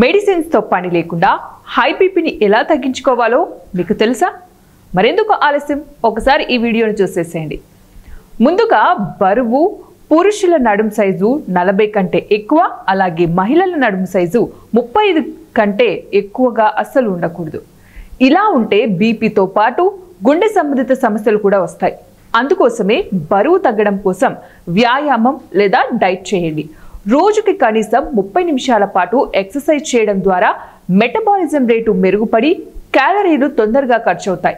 Medicines తో పని లేకుండా హై బీపీని ఎలా తగ్గించుకోవాలో మీకు తెలుసా? మరెందుకు ఆలస్యం, ఒకసారి ఈ వీడియోని చూసేసేయండి. ముందుగా బరువు, పురుషుల నడుం సైజు 40 కంటే ఎక్కువ, అలాగే మహిళల నడుం సైజు 35 కంటే ఎక్కువగా అస్సలు ఉండకూడదు. ఇలా ఉంటే బీపీతో పాటు గుండె సంబంధిత సమస్యలు కూడా వస్తాయి. అందుకోసమే బరువు తగ్గడం కోసం వ్యాయామం లేదా డైట్ చేయండి. రోజుకి కనీసం 30 నిమిషాల పాటు ఎక్సర్సైజ్ చేయడం ద్వారా మెటబాలిజం రేటు మెరుగుపడి క్యాలరీలు తొందరగా ఖర్చవుతాయి.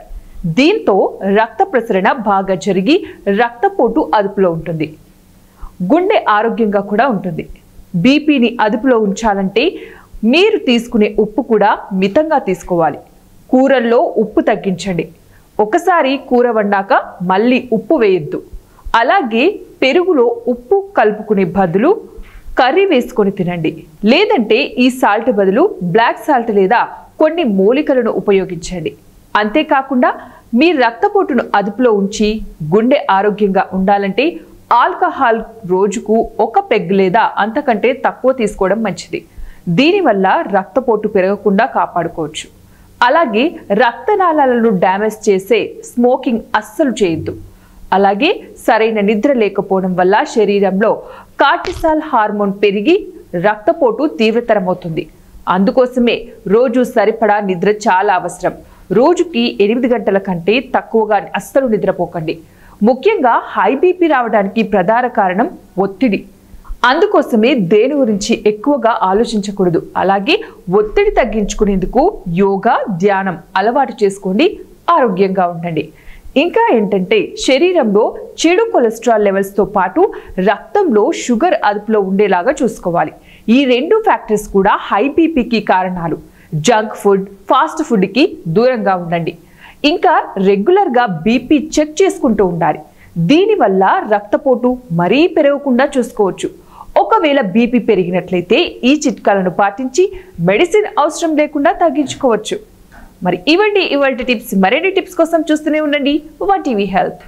దీంతో రక్త ప్రసరణ బాగా జరిగి రక్తపోటు అదుపులో ఉంటుంది. గుండె ఆరోగ్యంగా కూడా ఉంటుంది. బీపీని అదుపులో ఉంచాలంటే మీరు తీసుకునే ఉప్పు కూడా మితంగా తీసుకోవాలి. కూరల్లో ఉప్పు తగ్గించండి. ఒకసారి కూర వండాక మళ్ళీ ఉప్పు వేయొద్దు. అలాగే పెరుగులో ఉప్పు కలుపుకునే బదులు కర్రీ వేసుకొని తినండి. లేదంటే ఈ సాల్ట్ బదులు బ్లాక్ సాల్ట్ లేదా కొన్ని మూలికలను ఉపయోగించండి. అంతేకాకుండా మీ రక్తపోటును అదుపులో ఉంచి గుండె ఆరోగ్యంగా ఉండాలంటే ఆల్కహాల్ రోజుకు 1 పెగ్ లేదా అంతకంటే తక్కువ తీసుకోవడం మంచిది. దీనివల్ల రక్తపోటు పెరగకుండా కాపాడుకోవచ్చు. అలాగే రక్తనాళాలను డ్యామేజ్ చేసే స్మోకింగ్ అస్సలు చేయొద్దు. అలాగే సరైన నిద్ర లేకపోవడం వల్ల శరీరంలో కార్టిసాల్ హార్మోన్ పెరిగి రక్తపోటు తీవ్రతరమవుతుంది. అందుకోసమే రోజు సరిపడా నిద్ర చాలా అవసరం. రోజుకి 8 గంటల కంటే తక్కువగా అస్సలు నిద్రపోకండి. ముఖ్యంగా హై బీపీ రావడానికి ప్రధాన కారణం ఒత్తిడి. అందుకోసమే దేని గురించి ఎక్కువగా ఆలోచించకూడదు. అలాగే ఒత్తిడి తగ్గించుకునేందుకు యోగా, ధ్యానం అలవాటు చేసుకోండి. ఆరోగ్యంగా ఉండండి. ఇంకా ఏంటంటే శరీరంలో చెడు కొలెస్ట్రాల్ లెవెల్స్తో పాటు రక్తంలో షుగర్ అదుపులో ఉండేలాగా చూసుకోవాలి. ఈ 2 ఫ్యాక్టర్స్ కూడా హై బీపీకి కారణాలు. జంక్ ఫుడ్, ఫాస్ట్ ఫుడ్కి దూరంగా ఉండండి. ఇంకా రెగ్యులర్గా బీపీ చెక్ చేసుకుంటూ ఉండాలి. దీనివల్ల రక్తపోటు మరీ పెరగకుండా చూసుకోవచ్చు. ఒకవేళ బీపీ పెరిగినట్లయితే ఈ చిట్కాలను పాటించి మెడిసిన్ అవసరం లేకుండా తగ్గించుకోవచ్చు. మరి ఇవాల్టి టిప్స్. మరిన్ని టిప్స్ కోసం చూస్తూనే ఉండండి మా టీవీ హెల్త్.